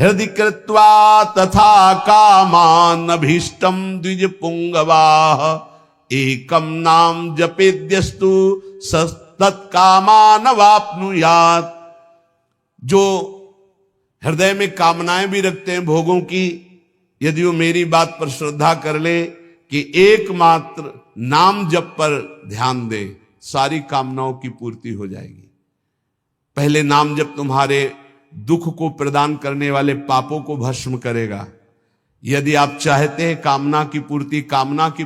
हृदय कृत्वा तथा कामान अभीष्टम द्विज पुंगवाह एकम नाम जपेद्यस्तु तत्कामान वाप्नुयात्। जो हृदय में कामनाएं भी रखते हैं भोगों की, यदि वो मेरी बात पर श्रद्धा कर ले कि एकमात्र नाम जप पर ध्यान दे, सारी कामनाओं की पूर्ति हो जाएगी। पहले नाम जप तुम्हारे दुख को प्रदान करने वाले पापों को भस्म करेगा। यदि आप चाहते हैं कामना की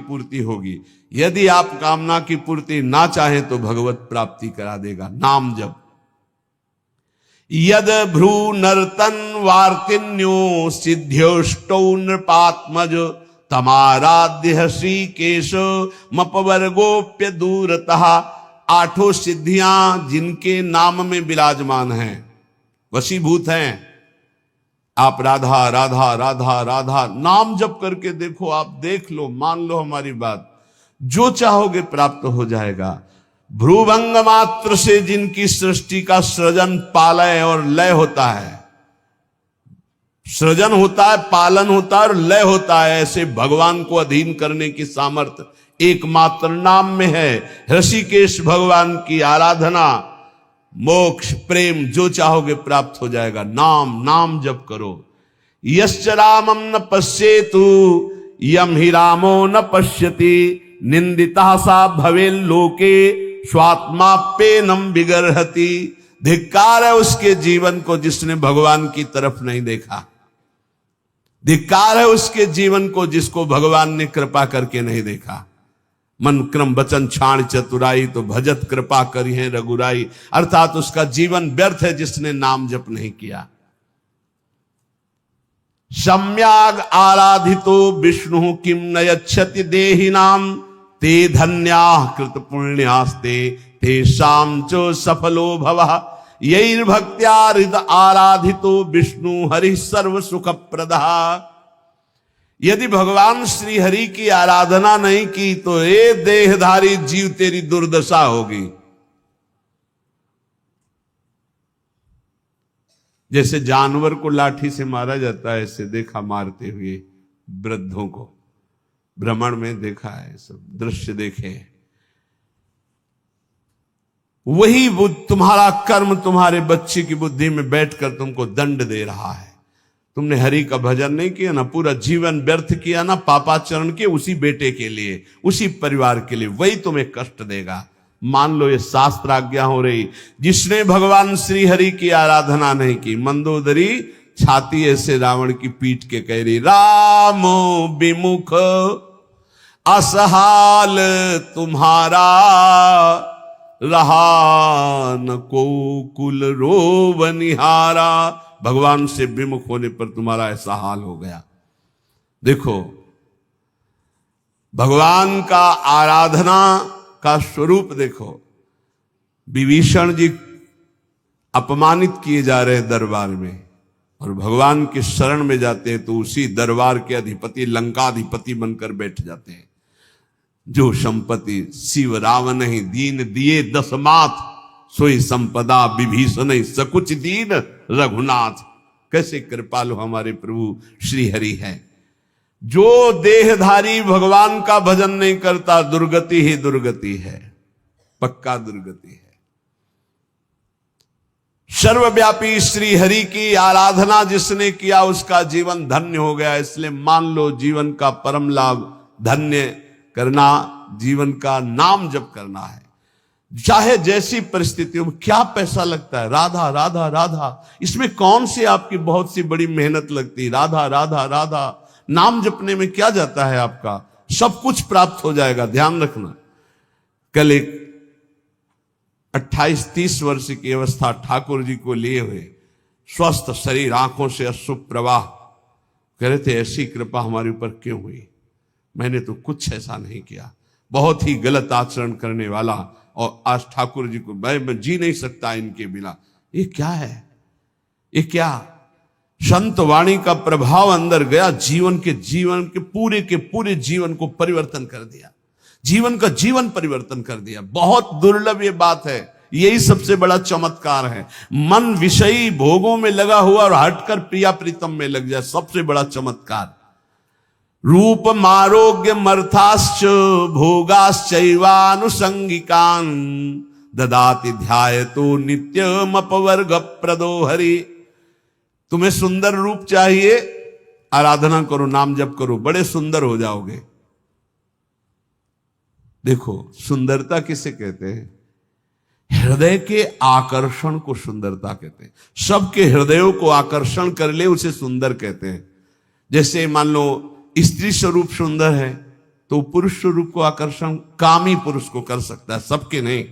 पूर्ति होगी। यदि आप कामना की पूर्ति ना चाहें तो भगवत प्राप्ति करा देगा नाम जप। यद भ्रू नर्तन वार्तिन्यो सिद्ध्योष्टौ नृपात्मज तमाराध्य श्रीकेश मपवर्गोप्य दूरतः। आठों सिद्धियां जिनके नाम में विराजमान हैं, वशीभूत हैं। आप राधा राधा राधा राधा नाम जप करके देखो, आप देख लो, मान लो हमारी बात, जो चाहोगे प्राप्त हो जाएगा। भ्रूभंग मात्र से जिनकी सृष्टि का सृजन पालय और लय होता है, सृजन होता है, पालन होता है और लय होता है, ऐसे भगवान को अधीन करने की सामर्थ्य एकमात्र नाम में है। ऋषिकेश भगवान की आराधना, मोक्ष, प्रेम जो चाहोगे प्राप्त हो जाएगा। नाम जप करो। यश्च रामम न पश्येतु यम ही रामो न पश्यति निंदिता सा भवे लोके स्वात्माप्येनम विगर्हति। धिक्कार है उसके जीवन को जिसने भगवान की तरफ नहीं देखा। धिक्कार है उसके जीवन को जिसको भगवान ने कृपा करके नहीं देखा। मन क्रम वचन छाण चतुराई तो भजत कृपा करी है रघुराई। अर्थात उसका जीवन व्यर्थ है जिसने नाम जप नहीं किया। सम्याग आराधितो विष्णु किम न यच्छति देहिनाम ते धन्याः कृत पुण्यास्ते तेषां च सफलो भवः। यैर्भक्त्या हृद आराधितो विष्णु हरि सर्व सुख प्रदः। यदि भगवान श्री हरि की आराधना नहीं की तो ये देहधारी जीव तेरी दुर्दशा होगी। जैसे जानवर को लाठी से मारा जाता है, ऐसे देखा मारते हुए वृद्धों को, भ्रमण में देखा है, सब दृश्य देखे। वही तुम्हारा कर्म तुम्हारे बच्चे की बुद्धि में बैठकर तुमको दंड दे रहा है। तुमने हरि का भजन नहीं किया ना, पूरा जीवन व्यर्थ किया ना, पापाचरण के उसी बेटे के लिए, उसी परिवार के लिए, वही तुम्हें कष्ट देगा। मान लो ये शास्त्र आज्ञा हो रही। जिसने भगवान श्री हरि की आराधना नहीं की, मंदोदरी छाती ऐसे रावण की पीट के कह रही, रामो विमुख असहाल तुम्हारा रहा न को कुल रोवनिहारा। भगवान से विमुख होने पर तुम्हारा ऐसा हाल हो गया। देखो भगवान का आराधना का स्वरूप देखो। विभीषण जी अपमानित किए जा रहे हैं दरबार में, और भगवान के शरण में जाते हैं तो उसी दरबार के अधिपति लंकाधिपति बनकर बैठ जाते हैं। जो संपत्ति शिव रावण ही दीन दिए दशमाथ, सोई संपदा विभीषण सकुच दीन रघुनाथ। कैसे कृपालु हमारे प्रभु श्री हरि हैं। जो देहधारी भगवान का भजन नहीं करता, दुर्गति ही दुर्गति है, पक्का दुर्गति है। सर्वव्यापी श्री हरि की आराधना जिसने किया उसका जीवन धन्य हो गया। इसलिए मान लो जीवन का परम लाभ धन्य करना, जीवन का नाम जप करना है। चाहे जैसी परिस्थितियों में, क्या पैसा लगता है, राधा राधा राधा, इसमें कौन सी आपकी बहुत सी बड़ी मेहनत लगती। राधा राधा राधा नाम जपने में क्या जाता है आपका, सब कुछ प्राप्त हो जाएगा। ध्यान रखना। कल एक 28-30 वर्ष की अवस्था ठाकुर जी को लिए हुए, स्वस्थ शरीर, आंखों से अश्रु प्रवाह, कह रहे थे ऐसी कृपा हमारे ऊपर क्यों हुई। मैंने तो कुछ ऐसा नहीं किया, बहुत ही गलत आचरण करने वाला, और आज ठाकुर जी को मैं जी नहीं सकता इनके बिना। ये क्या है, ये क्या संत वाणी का प्रभाव अंदर गया, जीवन के पूरे जीवन को परिवर्तन कर दिया, जीवन का जीवन परिवर्तन कर दिया। बहुत दुर्लभ ये बात है, यही सबसे बड़ा चमत्कार है। मन विषयी भोगों में लगा हुआ और हटकर प्रिया प्रीतम में लग जाए, सबसे बड़ा चमत्कार। रूप मारोग्य मर्थाश्च भोगाश्चैवानुसंगिकान् ददाति ध्यायतो नित्यम अपवर्ग प्रदो हरि। तुम्हें सुंदर रूप चाहिए, आराधना करो, नाम जप करो, बड़े सुंदर हो जाओगे। देखो सुंदरता किसे कहते हैं? हृदय के आकर्षण को सुंदरता कहते हैं। सबके हृदयों को आकर्षण कर ले उसे सुंदर कहते हैं। जैसे मान लो स्त्री स्वरूप सुंदर है तो पुरुष स्वरूप को आकर्षण कामी पुरुष को कर सकता है, सबके नहीं।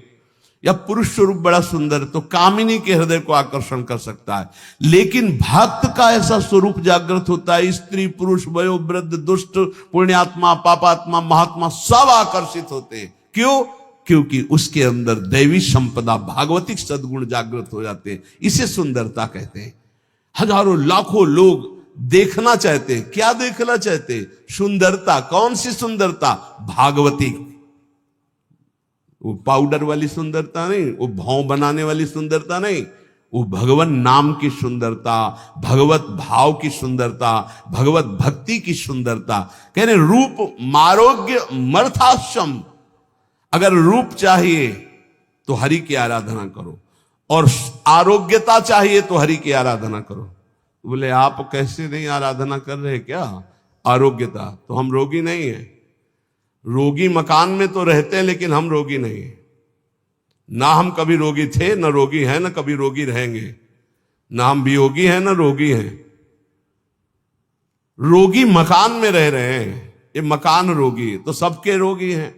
या पुरुष स्वरूप बड़ा सुंदर तो कामिनी के हृदय को आकर्षण कर सकता है। लेकिन भक्त का ऐसा स्वरूप जागृत होता है, स्त्री पुरुष वयो वृद्ध दुष्ट पुण्यात्मा पापात्मा महात्मा सब आकर्षित होते हैं। क्यों? क्योंकि उसके अंदर दैवी संपदा भागवतिक सद्गुण जागृत हो जाते हैं। इसे सुंदरता कहते हैं। हजारों लाखों लोग देखना चाहते हैं। क्या देखना चाहते हैं? सुंदरता। कौन सी सुंदरता? भागवतिक। वो पाउडर वाली सुंदरता नहीं, वो भाव बनाने वाली सुंदरता नहीं, वो भगवान नाम की सुंदरता, भगवत भाव की सुंदरता, भगवत भक्ति की सुंदरता। कह रहे रूप मारोग्य मर्थाश्रम। अगर रूप चाहिए तो हरि की आराधना करो, और आरोग्यता चाहिए तो हरि की आराधना करो। बोले आप कैसे नहीं आराधना कर रहे क्या? आरोग्यता तो हम रोगी नहीं है। रोगी मकान में तो रहते हैं लेकिन हम रोगी नहीं है। ना हम कभी रोगी थे, ना रोगी हैं, ना कभी रोगी रहेंगे। ना हम वियोगी हैं, ना रोगी हैं। रोगी मकान में रह रहे हैं, ये मकान रोगी। तो सबके रोगी हैं।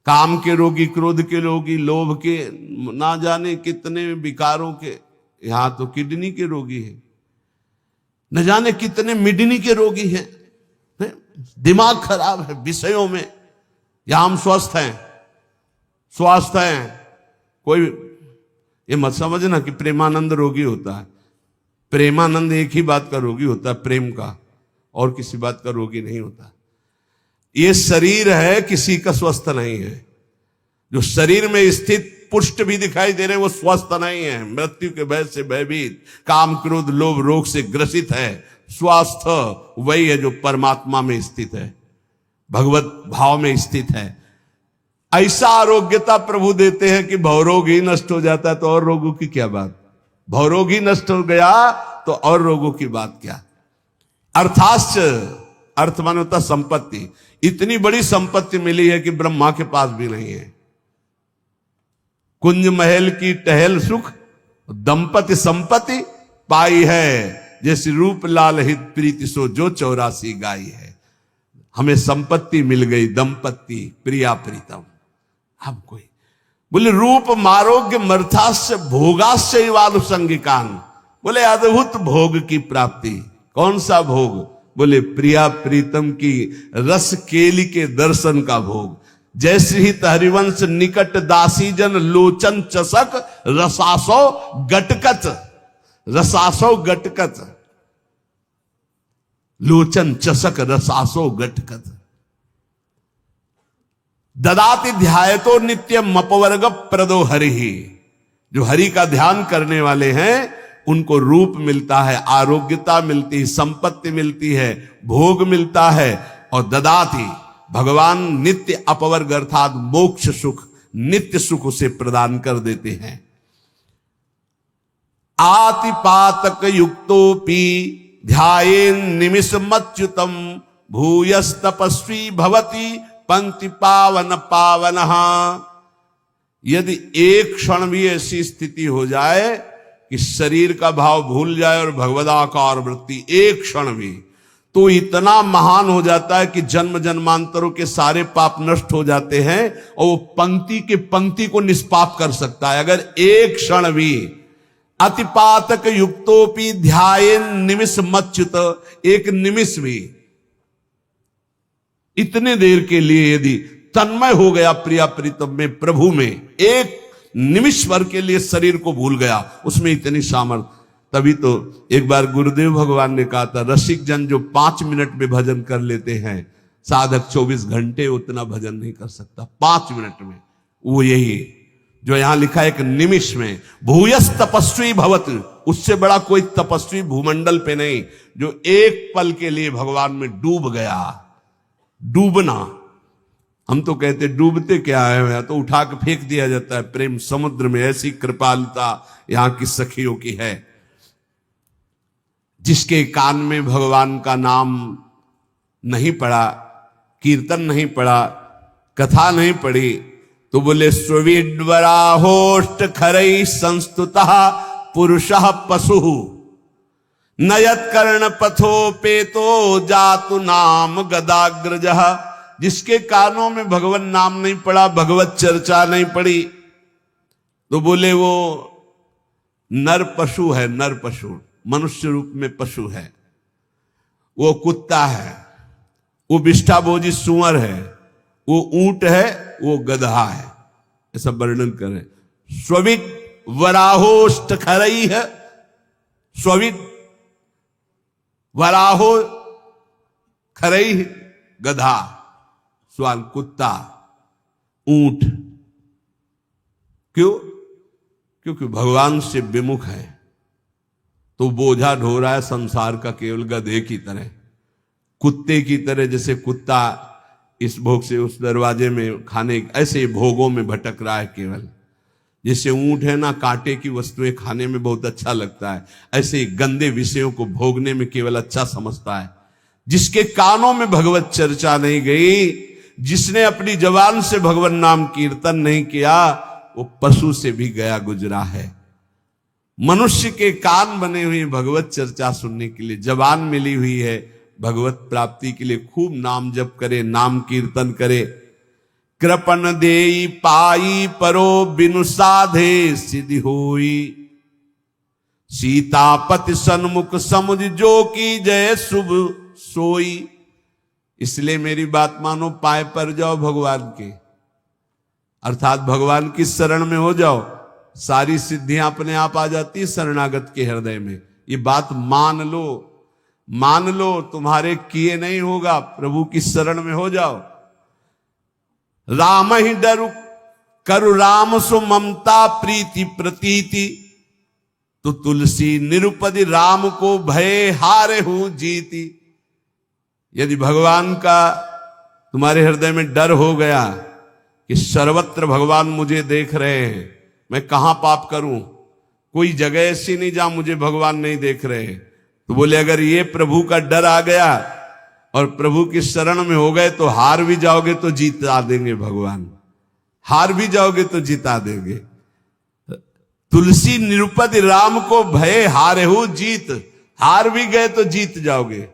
काम के रोगी, क्रोध के रोगी, लोभ के, ना जाने कितने विकारों के। यहां तो किडनी के रोगी हैं, न जाने कितने मिडनी के रोगी हैं। दिमाग खराब है विषयों में। या हम स्वस्थ हैं, स्वास्थ्य हैं। कोई ये मत समझना कि प्रेमानंद रोगी होता है। प्रेमानंद एक ही बात का रोगी होता है, प्रेम का, और किसी बात का रोगी नहीं होता। ये शरीर है, किसी का स्वस्थ नहीं है। जो शरीर में स्थित पुष्ट भी दिखाई दे रहे हैं वो स्वस्थ नहीं है। मृत्यु के भय से भयभीत, काम क्रोध लोभ रोग से ग्रसित है। स्वास्थ्य वही है जो परमात्मा में स्थित है, भगवत भाव में स्थित है। ऐसा आरोग्यता प्रभु देते हैं कि भवरोग ही नष्ट हो जाता है तो और रोगों की क्या बात। भवरोग ही नष्ट हो गया तो और रोगों की बात क्या। अर्थाश्च, अर्थ माने होता संपत्ति। इतनी बड़ी संपत्ति मिली है कि ब्रह्मा के पास भी नहीं है। कुंज महल की टहल सुख, दंपति संपत्ति पाई है। जैसे रूप लाल हित प्रीति सो जो 84 गाई है। हमें संपत्ति मिल गई, दंपत्ति प्रिया प्रीतम। हम कोई बोले रूप मारोग्य मर्थास्य भोगास्य वालुसंगिकान। बोले अद्भुत भोग की प्राप्ति। कौन सा भोग? बोले प्रिया प्रीतम की रस केली के दर्शन का भोग। जैसे ही हरिवंश निकट दासी जन लोचन चसक रसासो गटकत। रसासो गटकत, लोचन चसक रसासो गटकत। ददाति ध्यायतो नित्यम अपवर्ग प्रदो हरि। जो हरि का ध्यान करने वाले हैं उनको रूप मिलता है, आरोग्यता मिलती है, संपत्ति मिलती है, भोग मिलता है। और ददाति भगवान नित्य अपवर्ग अर्थात मोक्ष सुख, नित्य सुख उसे प्रदान कर देते हैं। आतिपातक युक्तोपि ध्यायेन निमिषमच्युतम भूयस तपस्वी भवति पंक्ति पावन पावनः। यदि एक क्षण भी ऐसी स्थिति हो जाए कि शरीर का भाव भूल जाए और भगवदाकार वृत्ति, एक क्षण भी, तो इतना महान हो जाता है कि जन्म जन्मांतरों के सारे पाप नष्ट हो जाते हैं और वो पंक्ति के पंक्ति को निष्पाप कर सकता है। अगर एक क्षण भी अतिपातक युक्तोपि ध्यायेन निमिष मच्युत, एक निमिष भी, इतने देर के लिए यदि तन्मय हो गया प्रिया प्रीतम में, प्रभु में, एक निमिष भर के लिए शरीर को भूल गया, उसमें इतनी सामर्थ्य। तभी तो एक बार गुरुदेव भगवान ने कहा था, रसिक जन जो 5 मिनट में भजन कर लेते हैं, साधक 24 घंटे उतना भजन नहीं कर सकता 5 मिनट में। वो यही जो यहां लिखा है एक निमिष में, भूयस तपस्वी भवत, उससे बड़ा कोई तपस्वी भूमंडल पे नहीं जो एक पल के लिए भगवान में डूब गया। डूबना, हम तो कहते डूबते क्या है, तो उठा के फेंक दिया जाता है प्रेम समुद्र में। ऐसी कृपालुता यहां की सखियों की है। जिसके कान में भगवान का नाम नहीं पड़ा, कीर्तन नहीं पड़ा, कथा नहीं पड़ी, तो बोले स्वीडवराहोष्ट खरई संस्तुतः पुरुषः पशु नयत कर्ण पथो पेतो जातु नाम गदाग्रजः। जिसके कानों में भगवान नाम नहीं पड़ा, भगवत चर्चा नहीं पड़ी, तो बोले वो नर पशु है। नर पशु, मनुष्य रूप में पशु है, वो कुत्ता है, वो विष्ठाभोजी सुअर है, वो ऊंट है, वो गधा है, ऐसा वर्णन करें। स्विड वराहोष्ट खरई है, स्विड वराहो खरई गधा, स्वान कुत्ता, ऊंट। क्यों? क्योंकि भगवान से विमुख है, तो बोझा ढो रहा है संसार का केवल गधे की तरह, कुत्ते की तरह। जैसे कुत्ता इस भोग से उस दरवाजे में खाने, ऐसे भोगों में भटक रहा है केवल। जैसे ऊंट है ना, कांटे की वस्तुएं खाने में बहुत अच्छा लगता है, ऐसे गंदे विषयों को भोगने में केवल अच्छा समझता है। जिसके कानों में भगवत चर्चा नहीं गई, जिसने अपनी जबान से भगवान नाम कीर्तन नहीं किया, वो पशु से भी गया गुजरा है। मनुष्य के कान बने हुए भगवत चर्चा सुनने के लिए, जबान मिली हुई है भगवत प्राप्ति के लिए। खूब नाम जप करे, नाम कीर्तन करे। कृपन देई पाई परो बिनु साधे सिद्धि होई, सीतापति सन्मुख समुझ जो की जय शुभ सोई। इसलिए मेरी बात मानो, पाए पर जाओ भगवान के, अर्थात भगवान की शरण में हो जाओ, सारी सिद्धियां अपने आप आ जाती है शरणागत के हृदय में। ये बात मान लो, मान लो, तुम्हारे किए नहीं होगा, प्रभु की शरण में हो जाओ। राम ही डरु करु राम सु ममता प्रीति प्रतीति, तो तुलसी निरुपति राम को भय हारे हूं जीती। यदि भगवान का तुम्हारे हृदय में डर हो गया कि सर्वत्र भगवान मुझे देख रहे हैं, मैं कहां पाप करूं, कोई जगह ऐसी नहीं जहां मुझे भगवान नहीं देख रहे, तो बोले अगर ये प्रभु का डर आ गया और प्रभु की शरण में हो गए, तो हार भी जाओगे तो जीता देंगे भगवान, हार भी जाओगे तो जीता देंगे। तुलसी निरुपति राम को भय हारे हो जीत, हार भी गए तो जीत जाओगे।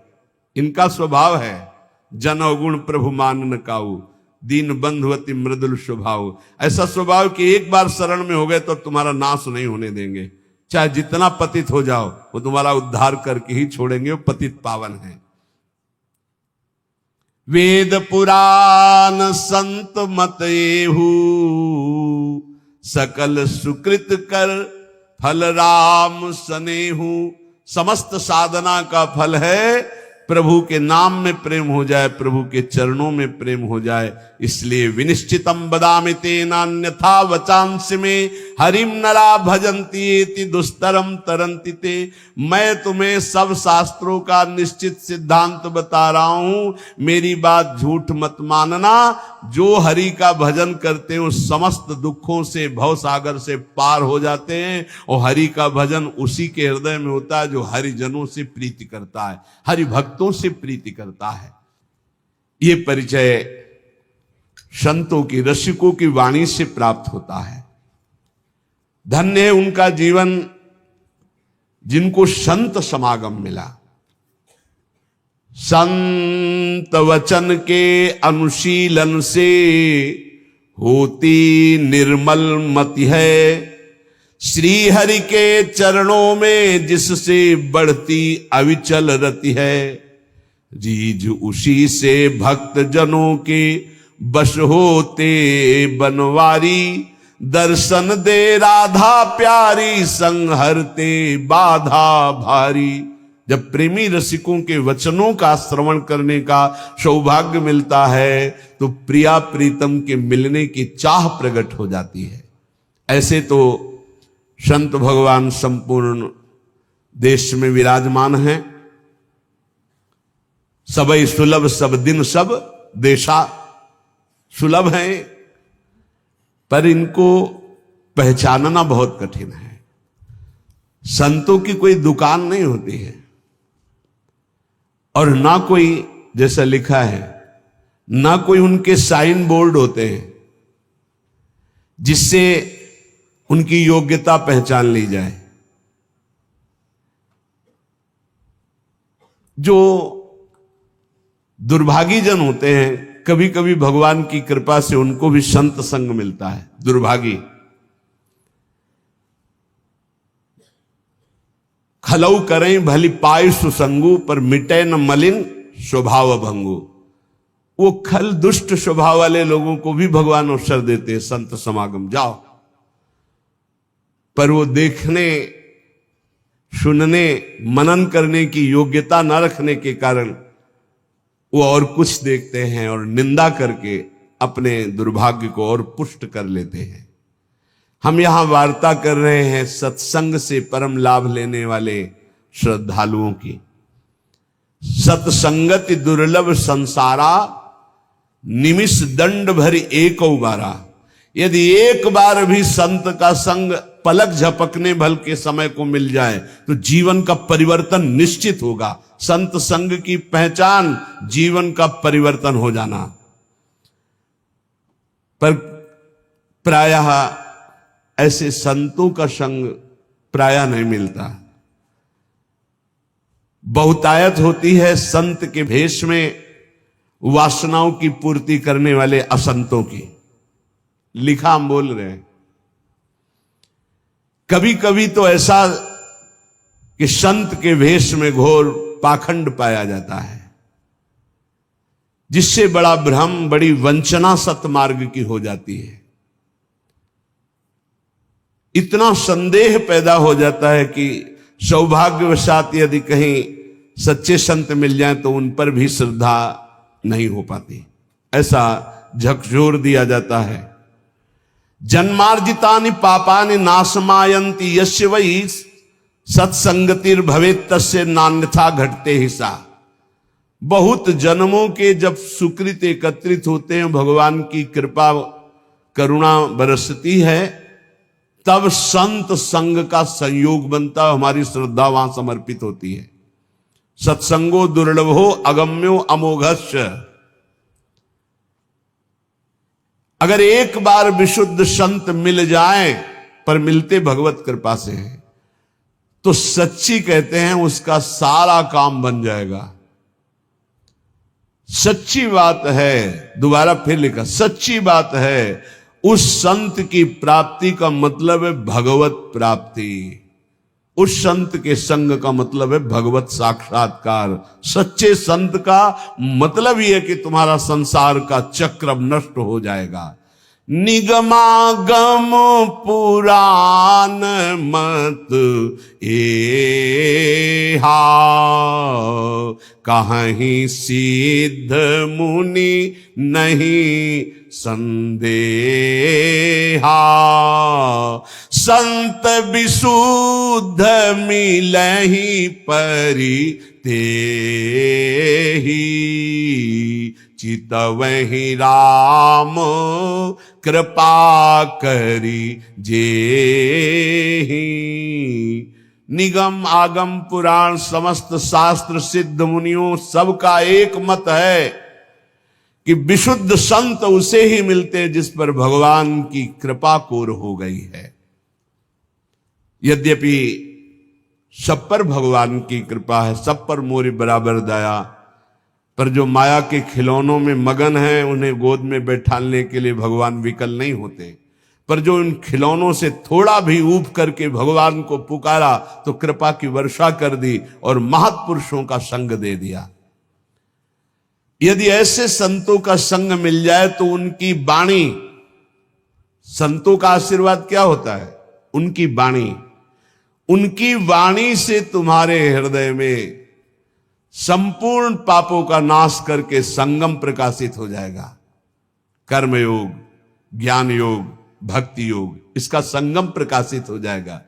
इनका स्वभाव है जन अवगुण प्रभु मान न काऊ, दीन बंधुवती मृदुल स्वभाव। ऐसा स्वभाव कि एक बार शरण में हो गए तो तुम्हारा नाश नहीं होने देंगे, चाहे जितना पतित हो जाओ, वो तुम्हारा उद्धार करके ही छोड़ेंगे। वो पतित पावन है। वेद पुराण संत मत एहू, सकल सुकृत कर फल राम सनेहू। समस्त साधना का फल है प्रभु के नाम में प्रेम हो जाए, प्रभु के चरणों में प्रेम हो जाए। इसलिए विनिश्चितम बदामि तेनान्यथा वचांसि में हरिम नरा भजन्ति एति दुस्तरम तरन्ति ते। मैं तुम्हें सब शास्त्रों का निश्चित सिद्धांत बता रहा हूं, मेरी बात झूठ मत मानना। जो हरि का भजन करते हैं उस समस्त दुखों से, भव सागर से पार हो जाते हैं। और हरि का भजन उसी के हृदय में होता है जो हरिजनों से प्रीति करता है, हरि भक्तों से प्रीति करता है। ये परिचय संतों की, रसिकों की वाणी से प्राप्त होता है। धन्य है उनका जीवन जिनको संत समागम मिला। संत वचन के अनुशीलन से होती निर्मल मति है, श्री हरि के चरणों में जिससे बढ़ती अविचल रति है। रीझ उसी से भक्त जनों के बश होते बनवारी, दर्शन दे राधा प्यारी संहरते बाधा भारी। जब प्रेमी रसिकों के वचनों का श्रवण करने का सौभाग्य मिलता है तो प्रिया प्रीतम के मिलने की चाह प्रकट हो जाती है। ऐसे तो संत भगवान संपूर्ण देश में विराजमान हैं। सबई सुलभ सब दिन सब देशा, सुलभ हैं पर इनको पहचानना बहुत कठिन है। संतों की कोई दुकान नहीं होती है और ना कोई, जैसा लिखा है, ना कोई उनके साइन बोर्ड होते हैं जिससे उनकी योग्यता पहचान ली जाए। जो दुर्भागी जन होते हैं, कभी कभी भगवान की कृपा से उनको भी संत संग मिलता है। दुर्भागी खलऊ करें भली पाय सुसंगु, पर मिटे न मलिन स्वभाव भंगु। वो खल दुष्ट स्वभाव वाले लोगों को भी भगवान अवसर देते हैं, संत समागम जाओ, पर वो देखने, सुनने, मनन करने की योग्यता न रखने के कारण वो और कुछ देखते हैं और निंदा करके अपने दुर्भाग्य को और पुष्ट कर लेते हैं। हम यहां वार्ता कर रहे हैं सत्संग से परम लाभ लेने वाले श्रद्धालुओं की। सत्संगति दुर्लभ संसारा, निमिष दंड भरी एक उबारा। यदि एक बार भी संत का संग पलक झपकने भल के समय को मिल जाए तो जीवन का परिवर्तन निश्चित होगा। संत संग की पहचान जीवन का परिवर्तन हो जाना। पर प्रायः ऐसे संतों का संग प्रायः नहीं मिलता। बहुतायत होती है संत के भेष में वासनाओं की पूर्ति करने वाले असंतों की। लिखा हम बोल रहे हैं। कभी कभी तो ऐसा कि संत के भेष में घोर पाखंड पाया जाता है, जिससे बड़ा भ्रम, बड़ी वंचना सतमार्ग की हो जाती है। इतना संदेह पैदा हो जाता है कि सौभाग्यवशात यदि कहीं सच्चे संत मिल जाएं तो उन पर भी श्रद्धा नहीं हो पाती। ऐसा झकझोर दिया जाता है। जन्मार्जितानि पापानि नाशमायन्ति यस्य वै सत्संगतिर भवेत् तस्य नान्यथा घटते हिसा। बहुत जन्मों के जब सुकृत एकत्रित होते हैं, भगवान की कृपा करुणा बरसती है, तब संत संग का संयोग बनता है। हमारी श्रद्धा वहां समर्पित होती है। सत्संगो दुर्लभो अगम्यो अमोघस्य। अगर एक बार विशुद्ध संत मिल जाए, पर मिलते भगवत कृपा से हैं, तो सच्ची कहते हैं उसका सारा काम बन जाएगा। सच्ची बात है, दोबारा फिर लिखा, सच्ची बात है। उस संत की प्राप्ति का मतलब है भगवत प्राप्ति। उस संत के संग का मतलब है भगवत साक्षात्कार। सच्चे संत का मतलब यह है कि तुम्हारा संसार का चक्र अब नष्ट हो जाएगा। निगमागम पुराण मत एहा, कहीं सिद्ध मुनि नहीं संदेहा। संत विशुद्ध मिलहि परि तेहि, चितवहि राम कृपा करी जेहि। निगम आगम पुराण समस्त शास्त्र सिद्ध मुनियों सबका एक मत है कि विशुद्ध संत उसे ही मिलते हैं जिस पर भगवान की कृपा कोर हो गई है। यद्यपि सब पर भगवान की कृपा है, सब पर मोरी बराबर दया, पर जो माया के खिलौनों में मगन हैं उन्हें गोद में बैठाने के लिए भगवान विकल नहीं होते। पर जो उन खिलौनों से थोड़ा भी ऊब करके भगवान को पुकारा तो कृपा की वर्षा कर दी और महत्पुरुषों का संग दे दिया। यदि ऐसे संतों का संग मिल जाए तो उनकी वाणी, संतों का आशीर्वाद क्या होता है? उनकी वाणी, उनकी वाणी से तुम्हारे हृदय में संपूर्ण पापों का नाश करके संगम प्रकाशित हो जाएगा। कर्म योग, ज्ञान योग, भक्ति योग, इसका संगम प्रकाशित हो जाएगा।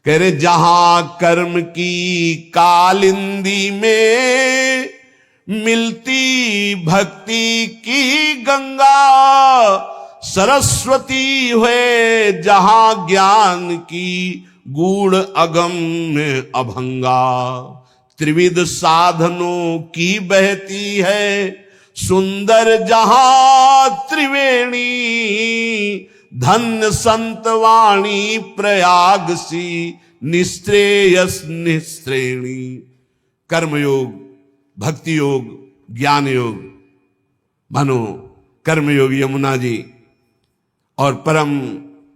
कह रहे जहां कर्म की कालिंदी में मिलती भक्ति की गंगा, सरस्वती हुए जहां ज्ञान की गूढ़ अगम्य अभंगा। त्रिविध साधनों की बहती है सुंदर जहां त्रिवेणी, धन्य संत वाणी प्रयाग सी निश्रेयस निश्रेणी। कर्मयोग, भक्ति योग, ज्ञान योग, मानो कर्मयोग यमुना जी और परम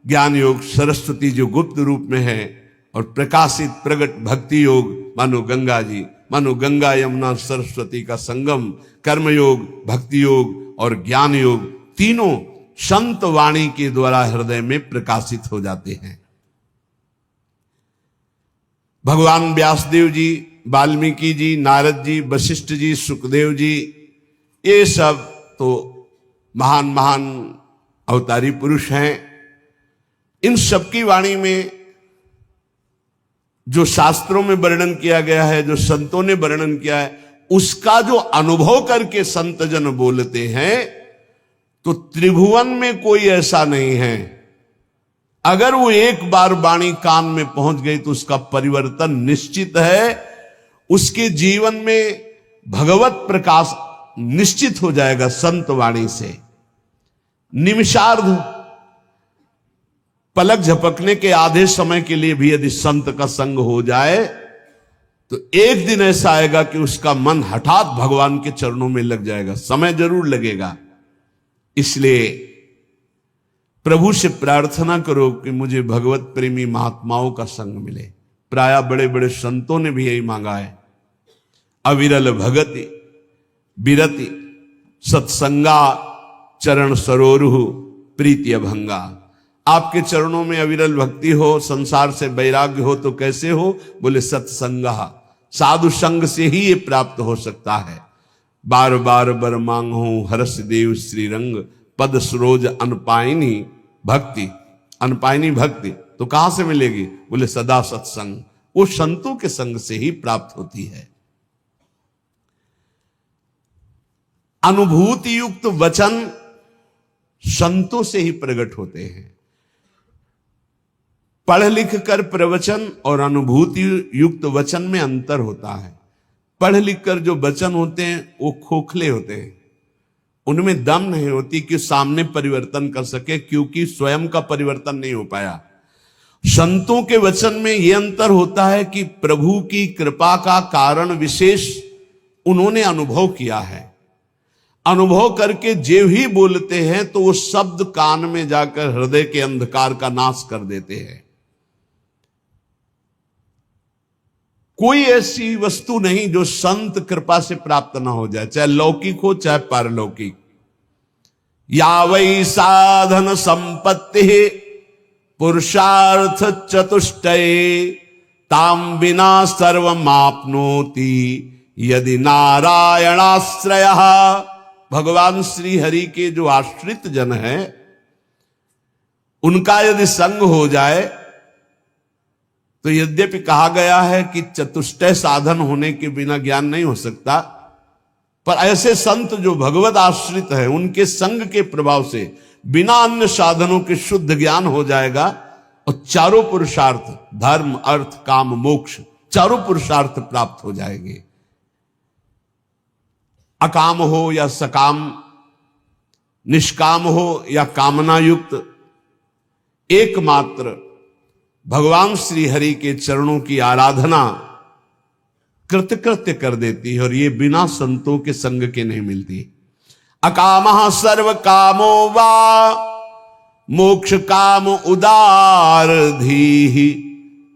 ज्ञान योग सरस्वती जो गुप्त रूप में है, और प्रकाशित प्रगट भक्ति योग मानो गंगा जी, मानो गंगा यमुना सरस्वती का संगम। कर्मयोग, भक्ति योग और ज्ञान योग तीनों संत वाणी के द्वारा हृदय में प्रकाशित हो जाते हैं। भगवान व्यासदेव जी, वाल्मीकि जी, नारद जी, वशिष्ठ जी, सुखदेव जी, ये सब तो महान महान अवतारी पुरुष हैं। इन सबकी वाणी में जो शास्त्रों में वर्णन किया गया है, जो संतों ने वर्णन किया है, उसका जो अनुभव करके संत जन बोलते हैं, तो त्रिभुवन में कोई ऐसा नहीं है, अगर वो एक बार वाणी कान में पहुंच गई तो उसका परिवर्तन निश्चित है। उसके जीवन में भगवत प्रकाश निश्चित हो जाएगा संत वाणी से। निमिषार्ध, पलक झपकने के आधे समय के लिए भी यदि संत का संग हो जाए तो एक दिन ऐसा आएगा कि उसका मन हठात भगवान के चरणों में लग जाएगा। समय जरूर लगेगा। इसलिए प्रभु से प्रार्थना करो कि मुझे भगवत प्रेमी महात्माओं का संग मिले। प्रायः बड़े बड़े संतों ने भी यही मांगा है। अविरल भगति बिरति सत्संगा चरण सरोरुहु प्रीति अभंगा। आपके चरणों में अविरल भक्ति हो, संसार से वैराग्य हो तो कैसे हो? बोले सत्संगा, साधु संग से ही ये प्राप्त हो सकता है। बार बार बर मांगो हर्ष देव श्री रंग, पद सरोज अनपायनी भक्ति। अनपायनी भक्ति तो कहां से मिलेगी? बोले सदा सत्संग, वो संतों के संग से ही प्राप्त होती है। अनुभूति युक्त वचन संतों से ही प्रकट होते हैं। पढ़ लिख कर प्रवचन और अनुभूति युक्त वचन में अंतर होता है। पढ़ लिख कर जो वचन होते हैं वो खोखले होते हैं, उनमें दम नहीं होती कि सामने परिवर्तन कर सके, क्योंकि स्वयं का परिवर्तन नहीं हो पाया। संतों के वचन में यह अंतर होता है कि प्रभु की कृपा का कारण विशेष उन्होंने अनुभव किया है। अनुभव करके जो ही बोलते हैं तो वो शब्द कान में जाकर हृदय के अंधकार का नाश कर देते हैं। कोई ऐसी वस्तु नहीं जो संत कृपा से प्राप्त ना हो जाए, चाहे लौकिक हो चाहे पारलौकिक। या वै साधन संपत्ति पुरुषार्थ चतुष्टये, ताम बिना सर्वमाप्नोति यदि नारायणाश्रयः। भगवान श्री हरि के जो आश्रित जन हैं, उनका यदि संग हो जाए तो यद्यपि कहा गया है कि चतुष्टय साधन होने के बिना ज्ञान नहीं हो सकता, पर ऐसे संत जो भगवत आश्रित है, उनके संग के प्रभाव से बिना अन्य साधनों के शुद्ध ज्ञान हो जाएगा और चारों पुरुषार्थ धर्म अर्थ काम मोक्ष चारों पुरुषार्थ प्राप्त हो जाएंगे। अकाम हो या सकाम, निष्काम हो या कामना युक्त, एकमात्र भगवान श्री हरि के चरणों की आराधना कृतकृत्य कर देती है, और ये बिना संतों के संग के नहीं मिलती। अकामः सर्व कामो वा मोक्ष काम उदार धीहि,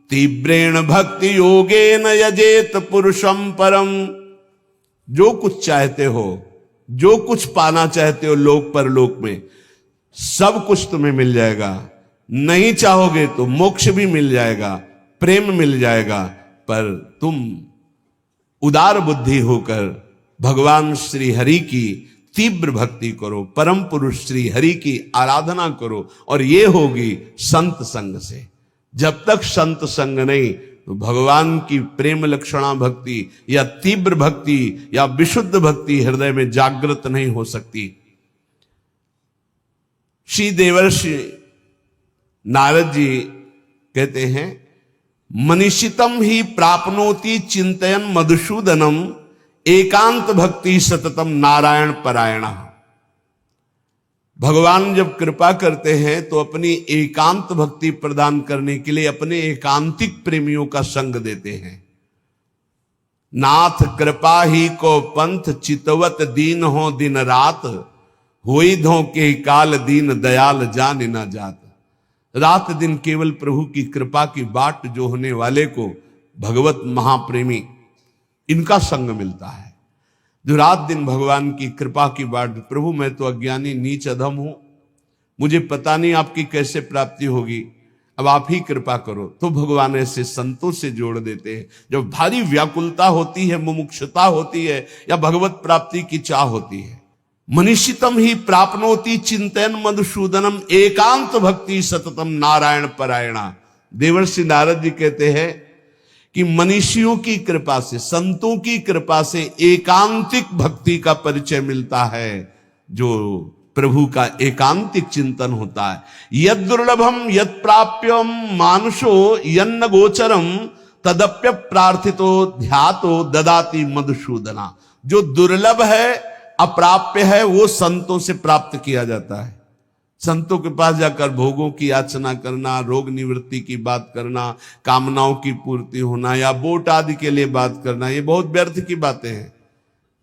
तीव्रेण भक्ति योगेन यजेत पुरुषम परम। जो कुछ चाहते हो, जो कुछ पाना चाहते हो लोक परलोक में, सब कुछ तुम्हें मिल जाएगा। नहीं चाहोगे तो मोक्ष भी मिल जाएगा, प्रेम मिल जाएगा, पर तुम उदार बुद्धि होकर भगवान श्री हरि की तीव्र भक्ति करो, परम पुरुष श्री हरि की आराधना करो, और ये होगी संत संग से। जब तक संत संग नहीं तो भगवान की प्रेम लक्षणा भक्ति या तीव्र भक्ति या विशुद्ध भक्ति हृदय में जागृत नहीं हो सकती। श्री देवर्षि नारद जी कहते हैं, मनीषितम ही प्राप्नोति चिंतयन मधुसूदनम एकांत भक्ति सततम नारायण परायण। भगवान जब कृपा करते हैं तो अपनी एकांत भक्ति प्रदान करने के लिए अपने एकांतिक प्रेमियों का संग देते हैं। नाथ कृपा ही को पंथ चितवत दीन हो दिन रात, होई धो के काल दीन दयाल जान न जात। रात दिन केवल प्रभु की कृपा की बाट जो होने वाले को भगवत महाप्रेमी इनका संग मिलता है। जो रात दिन भगवान की कृपा की बाट, प्रभु मैं तो अज्ञानी नीच अधम हूं, मुझे पता नहीं आपकी कैसे प्राप्ति होगी, अब आप ही कृपा करो, तो भगवान ऐसे संतों से जोड़ देते हैं। जब भारी व्याकुलता होती है, मुमुक्षुता होती है या भगवत प्राप्ति की चाह होती है। मनीषितम ही प्राप्नोति चिंतन मधुसूदनम एकांत भक्ति सततम नारायण परायणा। देवर्षि नारद जी कहते हैं कि मनीषियों की कृपा से, संतों की कृपा से एकांतिक भक्ति का परिचय मिलता है, जो प्रभु का एकांतिक चिंतन होता है। यद दुर्लभम यद प्राप्यम मानुषो यन्न गोचरम तदप्य प्रार्थितो ध्यातो ददाति मधुसूदना। जो दुर्लभ है, अप्राप्य है, वो संतों से प्राप्त किया जाता है। संतों के पास जाकर भोगों की याचना करना, रोग निवृत्ति की बात करना, कामनाओं की पूर्ति होना या वोट आदि के लिए बात करना, ये बहुत व्यर्थ की बातें हैं।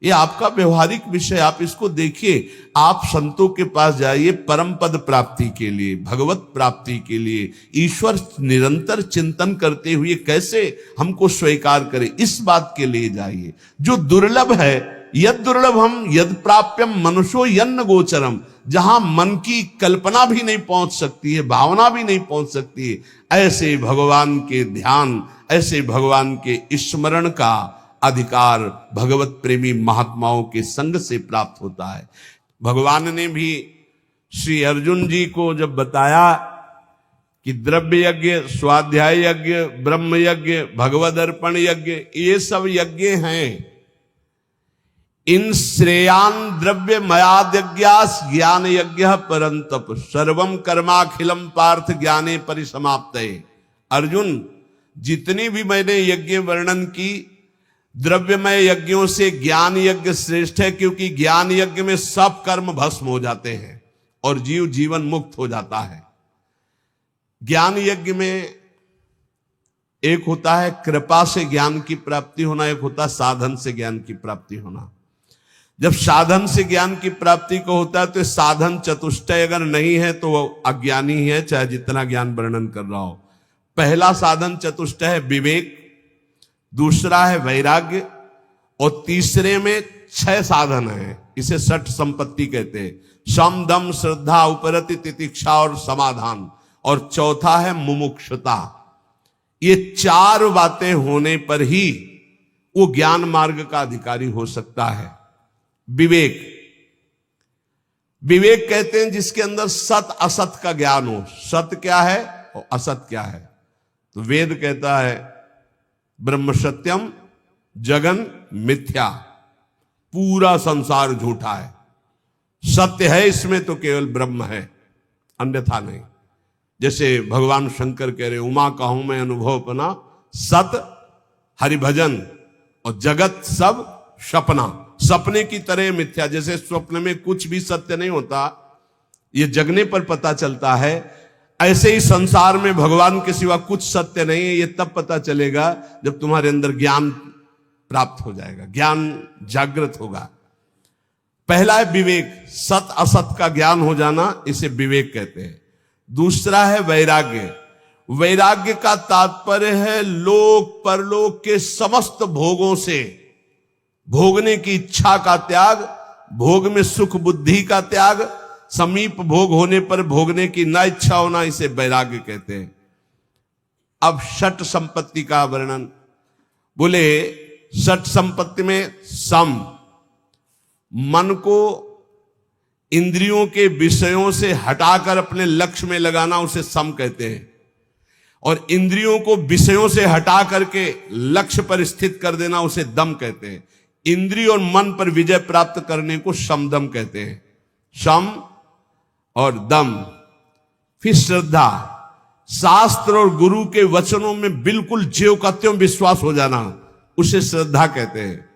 ये आपका व्यवहारिक विषय, आप इसको देखिए। आप संतों के पास जाइए परम पद प्राप्ति के लिए, भगवत प्राप्ति के लिए, ईश्वर निरंतर चिंतन करते हुए कैसे हमको स्वीकार करे, इस बात के लिए जाइए। जो दुर्लभ है, यद दुर्लभम यद प्राप्यम मनुष्यो यन्न गोचरम, जहां मन की कल्पना भी नहीं पहुंच सकती है, भावना भी नहीं पहुंच सकती है, ऐसे भगवान के ध्यान, ऐसे भगवान के स्मरण का अधिकार भगवत प्रेमी महात्माओं के संग से प्राप्त होता है। भगवान ने भी श्री अर्जुन जी को जब बताया कि द्रव्य यज्ञ, स्वाध्याय यज्ञ, ब्रह्म यज्ञ, भगवद अर्पण यज्ञ, ये सब यज्ञ हैं, इन श्रेयान द्रव्य मयाद यज्ञास ज्ञान यज्ञ परंतप सर्वम कर्माखिलम पार्थ ज्ञाने परिसमाप्तये। अर्जुन, जितनी भी मैंने यज्ञ वर्णन की, द्रव्यमय यज्ञों से ज्ञान यज्ञ श्रेष्ठ है, क्योंकि ज्ञान यज्ञ में सब कर्म भस्म हो जाते हैं और जीव जीवन मुक्त हो जाता है। ज्ञान यज्ञ में एक होता है कृपा से ज्ञान की प्राप्ति होना, एक होता है साधन से ज्ञान की प्राप्ति होना। जब साधन से ज्ञान की प्राप्ति को होता है तो साधन चतुष्टय अगर नहीं है तो वो अज्ञानी है, चाहे जितना ज्ञान वर्णन कर रहा हो। पहला साधन चतुष्टय है विवेक, दूसरा है वैराग्य, और तीसरे में 6 साधन है, इसे षट संपत्ति कहते हैं। सम दम श्रद्धा उपरति तितिक्षा और समाधान, और चौथा है मुमुक्षुता। ये 4 बातें होने पर ही वो ज्ञान मार्ग का अधिकारी हो सकता है। विवेक, विवेक कहते हैं जिसके अंदर सत असत का ज्ञान हो। सत्य क्या है और असत क्या है? तो वेद कहता है ब्रह्म सत्यम जगन मिथ्या, पूरा संसार झूठा है। सत्य है इसमें तो केवल ब्रह्म है, अन्यथा नहीं। जैसे भगवान शंकर कह रहे, उमा कहूं मैं अनुभव अपना, सत हरिभजन और जगत सब सपना। सपने की तरह मिथ्या, जैसे स्वप्न में कुछ भी सत्य नहीं होता, ये जगने पर पता चलता है, ऐसे ही संसार में भगवान के सिवा कुछ सत्य नहीं है। ये तब पता चलेगा जब तुम्हारे अंदर ज्ञान प्राप्त हो जाएगा, ज्ञान जागृत होगा। पहला है विवेक, सत असत का ज्ञान हो जाना, इसे विवेक कहते हैं। दूसरा है वैराग्य। वैराग्य का तात्पर्य है लोक परलोक के समस्त भोगों से भोगने की इच्छा का त्याग, भोग में सुख बुद्धि का त्याग, समीप भोग होने पर भोगने की न इच्छा होना, इसे वैराग्य कहते हैं। अब षट संपत्ति का वर्णन, बोले षट संपत्ति में सम, मन को इंद्रियों के विषयों से हटाकर अपने लक्ष्य में लगाना उसे सम कहते हैं, और इंद्रियों को विषयों से हटा करके लक्ष्य पर स्थित कर देना उसे दम कहते हैं। इंद्रिय और मन पर विजय प्राप्त करने को समदम कहते हैं। सम और दम। फिर श्रद्धा, शास्त्र और गुरु के वचनों में बिल्कुल ज्यों का त्यों विश्वास हो जाना, उसे श्रद्धा कहते हैं।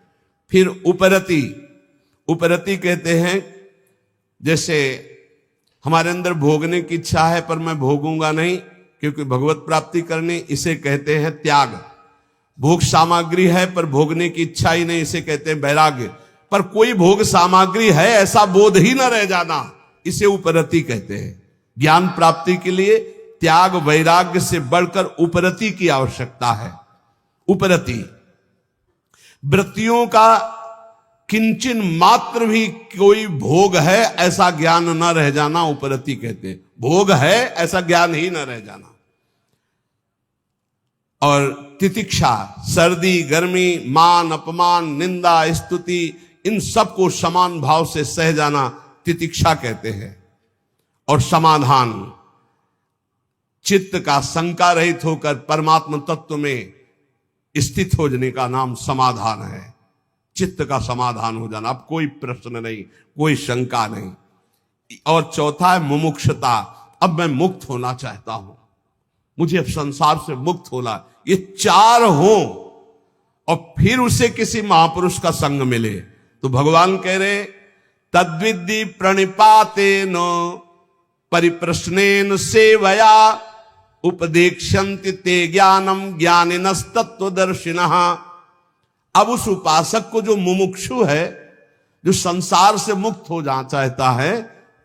फिर उपरति, उपरति कहते हैं जैसे हमारे अंदर भोगने की इच्छा है पर मैं भोगूंगा नहीं क्योंकि भगवत प्राप्ति करनी, इसे कहते हैं त्याग। भोग सामग्री है पर भोगने की इच्छा ही नहीं, इसे कहते हैं वैराग्य। पर कोई भोग सामग्री है ऐसा बोध ही न रह जाना, इसे उपरति कहते हैं। ज्ञान प्राप्ति के लिए त्याग वैराग्य से बढ़कर उपरति की आवश्यकता है। उपरति, वृत्तियों का किंचन मात्र भी कोई भोग है ऐसा ज्ञान न रह जाना उपरति कहते हैं। भोग है ऐसा ज्ञान ही न रह जाना। और तितिक्षा, सर्दी गर्मी, मान अपमान, निंदा स्तुति, इन सब को समान भाव से सह जाना तितिक्षा कहते हैं। और समाधान, चित्त का शंका रहित होकर परमात्मा तत्व में स्थित हो जाने का नाम समाधान है। चित्त का समाधान हो जाना, अब कोई प्रश्न नहीं, कोई शंका नहीं। और चौथा है मुमुक्षुता, अब मैं मुक्त होना चाहता हूं, मुझे अब संसार से मुक्त होना। ये चार हो और फिर उसे किसी महापुरुष का संग मिले तो भगवान कह रहे तद्विद्धि प्रणिपातेन परिप्रश्नेन सेवया उपदेक्षन्ति ते ज्ञानम ज्ञानिनस्तत्वदर्शिनः। अब उस उपासक को जो मुमुक्षु है, जो संसार से मुक्त हो जाना चाहता है,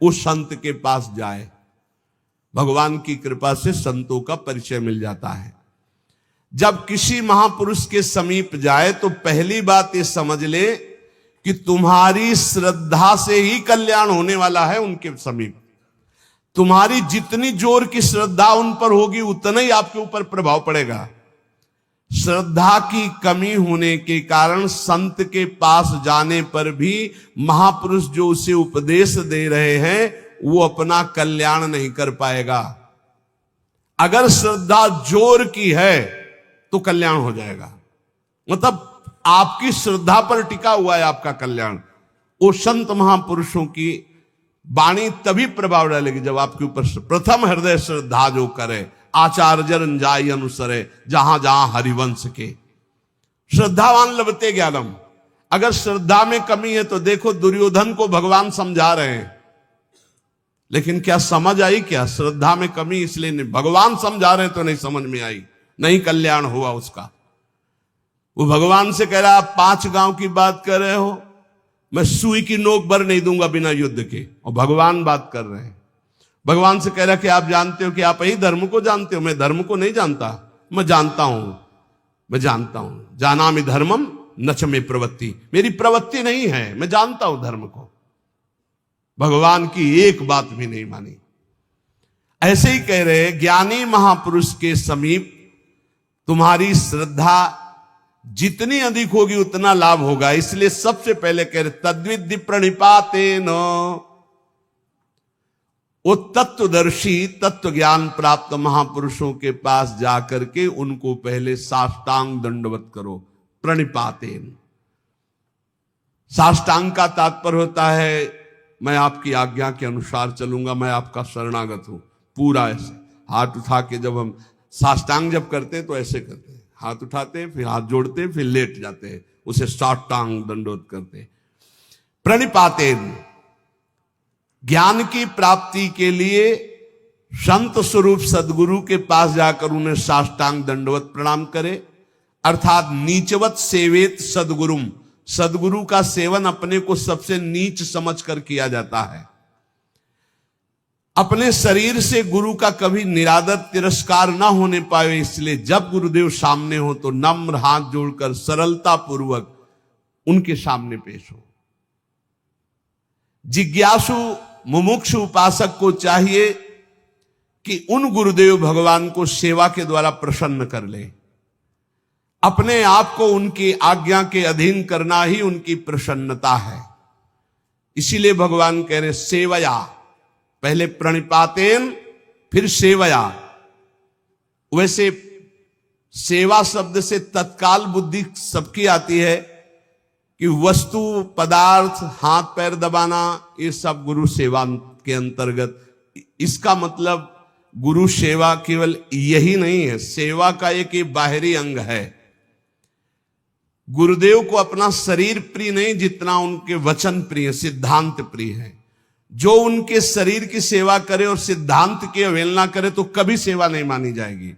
उस संत के पास जाए। भगवान की कृपा से संतों का परिचय मिल जाता है। जब किसी महापुरुष के समीप जाए तो पहली बात ये समझ ले कि तुम्हारी श्रद्धा से ही कल्याण होने वाला है। उनके समीप तुम्हारी जितनी जोर की श्रद्धा उन पर होगी उतना ही आपके ऊपर प्रभाव पड़ेगा। श्रद्धा की कमी होने के कारण संत के पास जाने पर भी महापुरुष जो उसे उपदेश दे रहे हैं वो अपना कल्याण नहीं कर पाएगा। अगर श्रद्धा जोर की है तो कल्याण हो जाएगा, मतलब आपकी श्रद्धा पर टिका हुआ है आपका कल्याण। वो संत महापुरुषों की वाणी तभी प्रभाव डालेगी जब आपके ऊपर प्रथम हृदय श्रद्धा जो करे, आचार्य जन जाय अनुसरे जहां जहां हरिवंश के। श्रद्धावान लभते ज्ञानम। अगर श्रद्धा में कमी है तो देखो दुर्योधन को भगवान समझा रहे हैं, लेकिन क्या समझ आई? क्या श्रद्धा में कमी इसलिए नहीं, भगवान समझा रहे हैं तो नहीं समझ में आई, नहीं कल्याण हुआ उसका। वो भगवान से कह रहा आप 5 गांव की बात कर रहे हो, मैं सुई की नोक भर नहीं दूंगा बिना युद्ध के। और भगवान बात कर रहे हैं, भगवान से कह रहा कि आप जानते हो कि आप ही धर्म को जानते हो, मैं धर्म को नहीं जानता। मैं जानता हूं, मैं जानता हूं। जानामि धर्मम न च मे प्रवृत्ति, मेरी प्रवृत्ति नहीं है, मैं जानता हूं धर्म को। भगवान की एक बात भी नहीं मानी। ऐसे ही कह रहे ज्ञानी महापुरुष के समीप तुम्हारी श्रद्धा जितनी अधिक होगी उतना लाभ होगा। इसलिए सबसे पहले कह रहे तद्विद्धि प्रणिपातेन, वो तत्वदर्शी तत्व ज्ञान प्राप्त महापुरुषों के पास जाकर के उनको पहले साष्टांग दंडवत करो। प्रणिपातेन, साष्टांग का तात्पर्य होता है मैं आपकी आज्ञा के अनुसार चलूंगा, मैं आपका शरणागत हूं। पूरा ऐसे हाथ उठा के जब हम साष्टांग जब करते हैं तो ऐसे करते हैं, हाथ उठाते हैं, फिर हाथ जोड़ते हैं, फिर लेट जाते हैं, उसे साष्टांग दंडवत करते हैं। प्रणिपातेन, ज्ञान की प्राप्ति के लिए संत स्वरूप सदगुरु के पास जाकर उन्हें साष्टांग दंडवत प्रणाम करे, अर्थात नीचवत सेवेत सदगुरुम। सदगुरु का सेवन अपने को सबसे नीच समझकर किया जाता है। अपने शरीर से गुरु का कभी निरादर तिरस्कार ना होने पाए, इसलिए जब गुरुदेव सामने हो तो नम्र हाथ जोड़कर सरलता पूर्वक उनके सामने पेश हो। जिज्ञासु मुमुक्षु उपासक को चाहिए कि उन गुरुदेव भगवान को सेवा के द्वारा प्रसन्न कर ले। अपने आप को उनकी आज्ञा के अधीन करना ही उनकी प्रसन्नता है। इसीलिए भगवान कह रहे सेवया, पहले प्रणिपातेन फिर सेवया। वैसे सेवा शब्द से तत्काल बुद्धि सबकी आती है कि वस्तु पदार्थ हाथ पैर दबाना ये सब गुरु सेवा के अंतर्गत। इसका मतलब गुरु सेवा केवल यही नहीं है, सेवा का एक ये बाहरी अंग है। गुरुदेव को अपना शरीर प्रिय नहीं जितना उनके वचन प्रिय, सिद्धांत प्रिय है। जो उनके शरीर की सेवा करे और सिद्धांत की अवहेलना करे तो कभी सेवा नहीं मानी जाएगी।